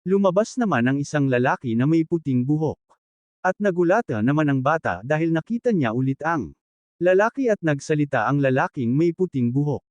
Lumabas naman ang isang lalaki na may puting buhok. At nagulata naman ang bata dahil nakita niya ulit ang lalaki at nagsalita ang lalaking may puting buhok.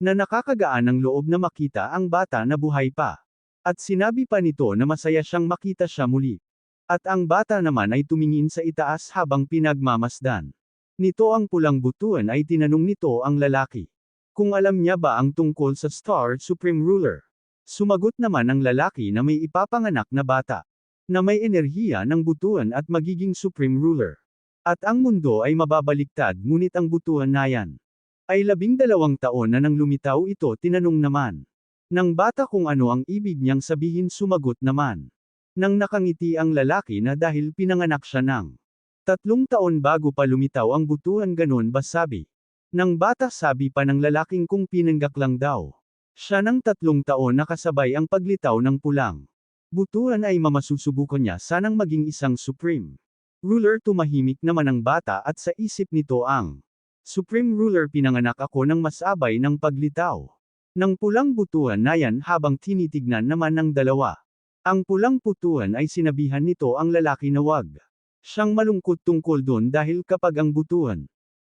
Na nakakagaan ng loob na makita ang bata na buhay pa. At sinabi pa nito na masaya siyang makita siya muli. At ang bata naman ay tumingin sa itaas habang pinagmamasdan. Nito ang pulang butuan ay tinanong nito ang lalaki. Kung alam niya ba ang tungkol sa Star Supreme Ruler? Sumagot naman ang lalaki na may ipapanganak na bata. Na may enerhiya ng butuan at magiging Supreme Ruler. At ang mundo ay mababaliktad ngunit ang butuan na yan ay 12 taon na nang lumitaw ito tinanong naman. Nang bata kung ano ang ibig niyang sabihin sumagot naman. Nang nakangiti ang lalaki na dahil pinanganak siya ng 3 taon bago pa lumitaw ang butuan ganon ba sabi. Nang bata sabi pa ng lalaking kung pinanggak lang daw. Siya ng 3 taon nakasabay ang paglitaw ng pulang. Butuan ay mamasusubukan niya sanang maging isang Supreme Ruler tumahimik naman ang bata at sa isip nito ang Supreme Ruler pinanganak ako ng masabay ng paglitaw. Ng pulang butuan na yan habang tinitignan naman ng dalawa. Ang pulang putuan ay sinabihan nito ang lalaki na wag siyang malungkot tungkol doon dahil kapag ang butuan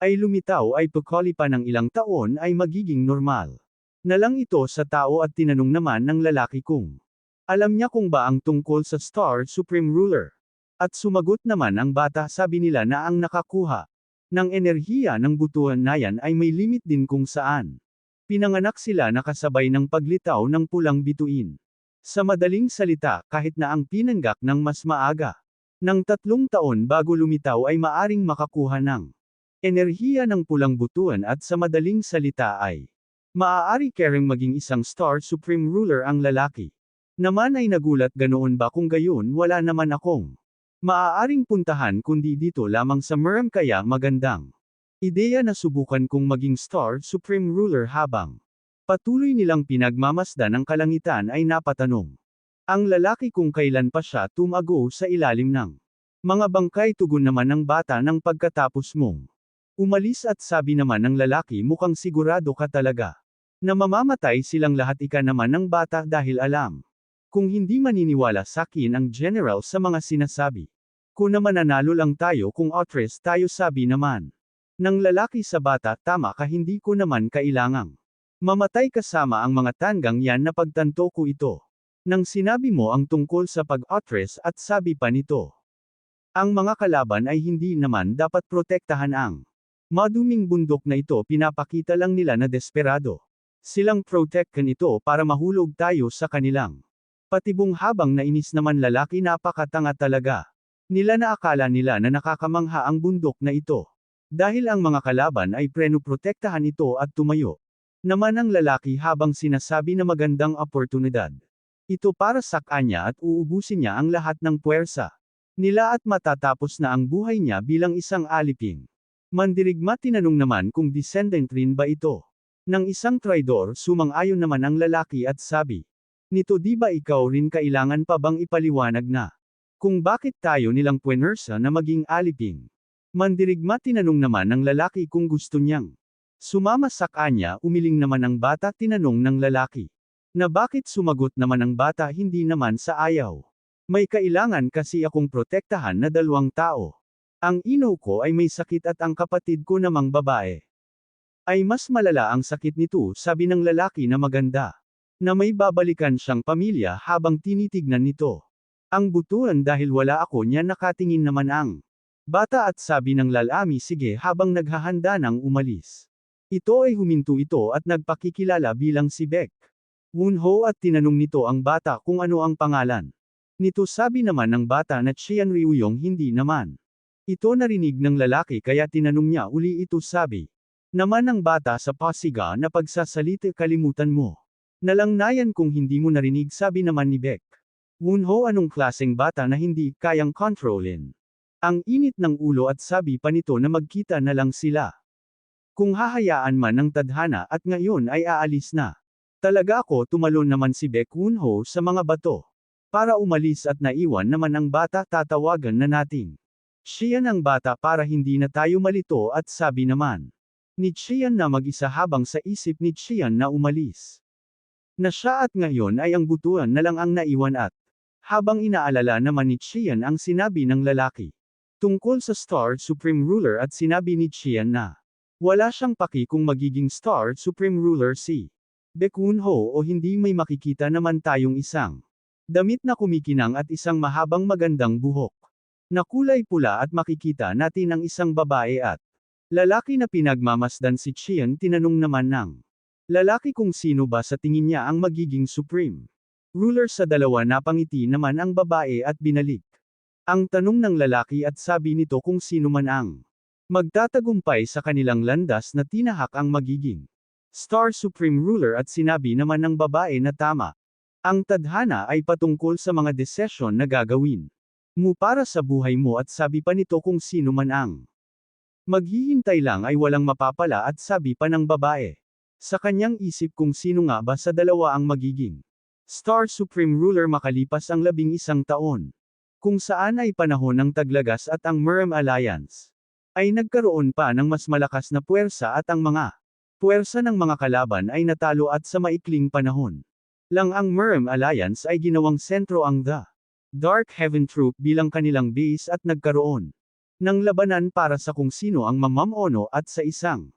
ay lumitaw ay pagkalipan ng ilang taon ay magiging normal. Nalang ito sa tao at tinanong naman ng lalaki kung alam niya kung ba ang tungkol sa Star Supreme Ruler. At sumagot naman ang bata sabi nila na ang nakakuha ng enerhiya ng butuan na yan ay may limit din kung saan. Pinanganak sila nakasabay ng paglitaw ng pulang bituin. Sa madaling salita, kahit na ang pinanggak ng mas maaga ng 3 taon bago lumitaw ay maaring makakuha ng enerhiya ng pulang butuan at sa madaling salita ay maaari kering maging isang Star Supreme Ruler ang lalaki. Naman ay nagulat ganoon ba kung gayon wala naman akong maaaring puntahan kundi dito lamang sa Muram kaya magandang ideya na subukan kong maging Star Supreme Ruler habang patuloy nilang pinagmamasdan ang kalangitan ay napatanong ang lalaki kung kailan pa siya tumago sa ilalim ng mga bangkay tugon naman ng bata ng pagkatapos mong umalis at sabi naman ng lalaki mukhang sigurado ka talaga na mamamatay silang lahat ika naman ng bata dahil alam kung hindi maniniwala sa akin ang general sa mga sinasabi ko na mananalo lang tayo kung otres tayo sabi naman ng lalaki sa bata tama ka hindi ko naman kailangang mamatay kasama ang mga tanggang yan na pagtanto ko ito. Nang sinabi mo ang tungkol sa pag-otres at sabi pa nito. Ang mga kalaban ay hindi naman dapat protektahan ang maduming bundok na ito pinapakita lang nila na desperado. Silang protectan ito para mahulog tayo sa kanilang patibong habang nainis naman lalaki napakatanga talaga. Nila na akala nila na nakakamangha ang bundok na ito. Dahil ang mga kalaban ay prenoprotektahan ito at tumayo. Naman ang lalaki habang sinasabi na magandang oportunidad. Ito para sa kanya at uubusin niya ang lahat ng puwersa nila at matatapos na ang buhay niya bilang isang aliping. Mandirigma tinanong naman kung descendant rin ba ito. Nang isang traidor sumang-ayon naman ang lalaki at sabi. Nito di ba ikaw rin kailangan pa bang ipaliwanag na? Kung bakit tayo nilang puwersa na maging aliping? Mandirigma tinanong naman ng lalaki kung gusto niyang sumama sa kanya umiling naman ang bata tinanong ng lalaki. Na bakit sumagot naman ang bata hindi naman sa ayaw. May kailangan kasi akong protektahan na 2 tao. Ang inaw ko ay may sakit at ang kapatid ko namang babae. Ay mas malala ang sakit nito sabi ng lalaki na maganda. Na may babalikan siyang pamilya habang tinitignan nito. Ang butuan dahil wala ako niya nakatingin naman ang bata at sabi ng lalaki sige habang naghahanda ng umalis. Ito ay huminto ito at nagpakikilala bilang si Beck Wunho at tinanong nito ang bata kung ano ang pangalan. Nito sabi naman ng bata na Qian Ryuyong hindi naman. Ito narinig ng lalaki kaya tinanong niya uli ito sabi. Naman ng bata sa pasiga na pagsasalita kalimutan mo. Nalangnayan kung hindi mo narinig sabi naman ni Beck Wunho anong klaseng bata na hindi kayang kontrolin. Ang init ng ulo at sabi pa nito na magkita na lang sila. Kung hahayaan man ng tadhana at ngayon ay aalis na. Talaga ako tumalon naman si Beck Wunho sa mga bato. Para umalis at naiwan naman ang bata tatawagan na nating. Qian ang bata para hindi na tayo malito at sabi naman. Ni Qian na mag-isa habang sa isip ni Qian na umalis. Na siya at ngayon ay ang butuan na lang ang naiwan at Habang inaalala naman ni Qian ang sinabi ng lalaki tungkol sa Star Supreme Ruler at sinabi ni Qian na wala siyang paki kung magiging Star Supreme Ruler si Baekun-ho o hindi may makikita naman tayong isang damit na kumikinang at isang mahabang magandang buhok na kulay pula at makikita natin ang isang babae at lalaki na pinagmamasdan. Si Qian tinanong naman ng lalaki kung sino ba sa tingin niya ang magiging Supreme Ruler sa dalawa. Napangiti naman ang babae at binalik ang tanong ng lalaki at sabi nito kung sino man ang magtatagumpay sa kanilang landas na tinahak ang magiging Star Supreme Ruler at sinabi naman ng babae na tama. Ang tadhana ay patungkol sa mga desisyon na gagawin mo para sa buhay mo at sabi pa nito kung sino man ang maghihintay lang ay walang mapapala at sabi pa ng babae sa kanyang isip kung sino nga ba sa dalawa ang magiging Star Supreme Ruler makalipas ang 11 taon. Kung saan ay panahon ng taglagas at ang Merem Alliance ay nagkaroon pa ng mas malakas na puwersa at ang mga puwersa ng mga kalaban ay natalo at sa maikling panahon lang ang Merem Alliance ay ginawang sentro ang The Dark Heaven Troop bilang kanilang base at nagkaroon ng labanan para sa kung sino ang mamamono at sa isang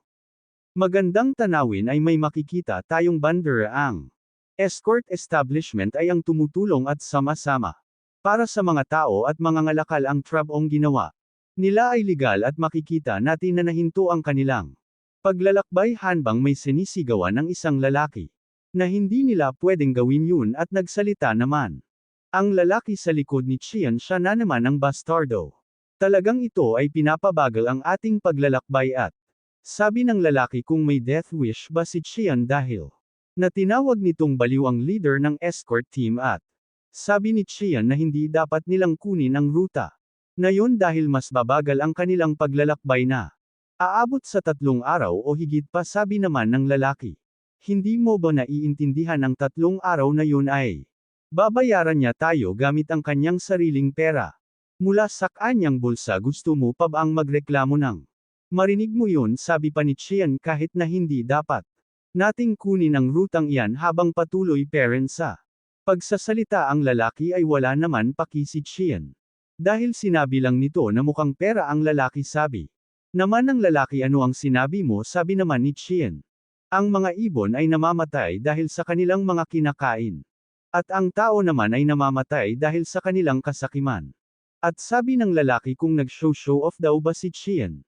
magandang tanawin ay may makikita tayong bandera. Ang escort establishment ay ang tumutulong at sama-sama para sa mga tao at mga ngalakal. Ang trabong ginawa nila ay legal at makikita natin na nahinto ang kanilang paglalakbay hanbang may sinisigawan ng isang lalaki na hindi nila pwedeng gawin yun at nagsalita naman ang lalaki sa likod ni Qian. Siya na naman ang bastardo. Talagang ito ay pinapabagal ang ating paglalakbay at sabi ng lalaki kung may death wish ba si Qian dahil na tinawag nitong baliw ang leader ng escort team at sabi ni Qian na hindi dapat nilang kunin ang ruta na yun dahil mas babagal ang kanilang paglalakbay na aabot sa 3 araw o higit pa. Sabi naman ng lalaki, hindi mo ba naiintindihan ang 3 araw na yun ay babayaran niya tayo gamit ang kanyang sariling pera mula sa kanyang bulsa. Gusto mo pa ba ang magreklamo ng marinig mo yun? Sabi pa ni Qian kahit na hindi dapat nating kunin ang rutang iyan. Habang patuloy parent sa pagsasalita ang lalaki ay wala naman paki si Qian dahil sinabi lang nito na mukhang pera ang lalaki. Sabi naman ng lalaki, ano ang sinabi mo? Sabi naman ni Qian, ang mga ibon ay namamatay dahil sa kanilang mga kinakain at ang tao naman ay namamatay dahil sa kanilang kasakiman. At sabi ng lalaki kung nag-show off daw ba si Qian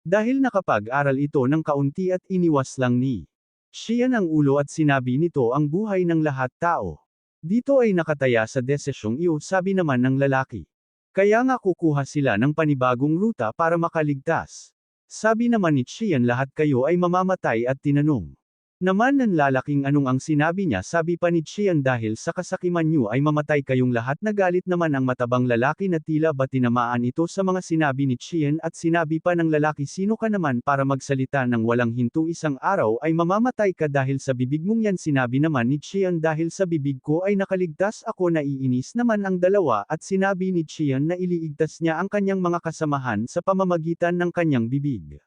dahil nakapag-aral ito ng kaunti at iniwas lang ni Qian ang ulo at sinabi nito ang buhay ng lahat tao dito ay nakataya sa desisyong iyo. Sabi naman ng lalaki, kaya nga kukuha sila ng panibagong ruta para makaligtas. Sabi naman ni Qian lahat kayo ay mamamatay at tinanong naman ng lalaking anong ang sinabi niya. Sabi pa ni Qian dahil sa kasakiman niyo ay mamatay kayong lahat. Nagalit naman ang matabang lalaki na tila ba tinamaan ito sa mga sinabi ni Qian at sinabi pa ng lalaki, sino ka naman para magsalita ng walang hinto? Isang araw ay mamamatay ka dahil sa bibig mong yan. Sinabi naman ni Qian dahil sa bibig ko ay nakaligtas ako. Naiinis naman ang dalawa at sinabi ni Qian na iliigtas niya ang kanyang mga kasamahan sa pamamagitan ng kanyang bibig.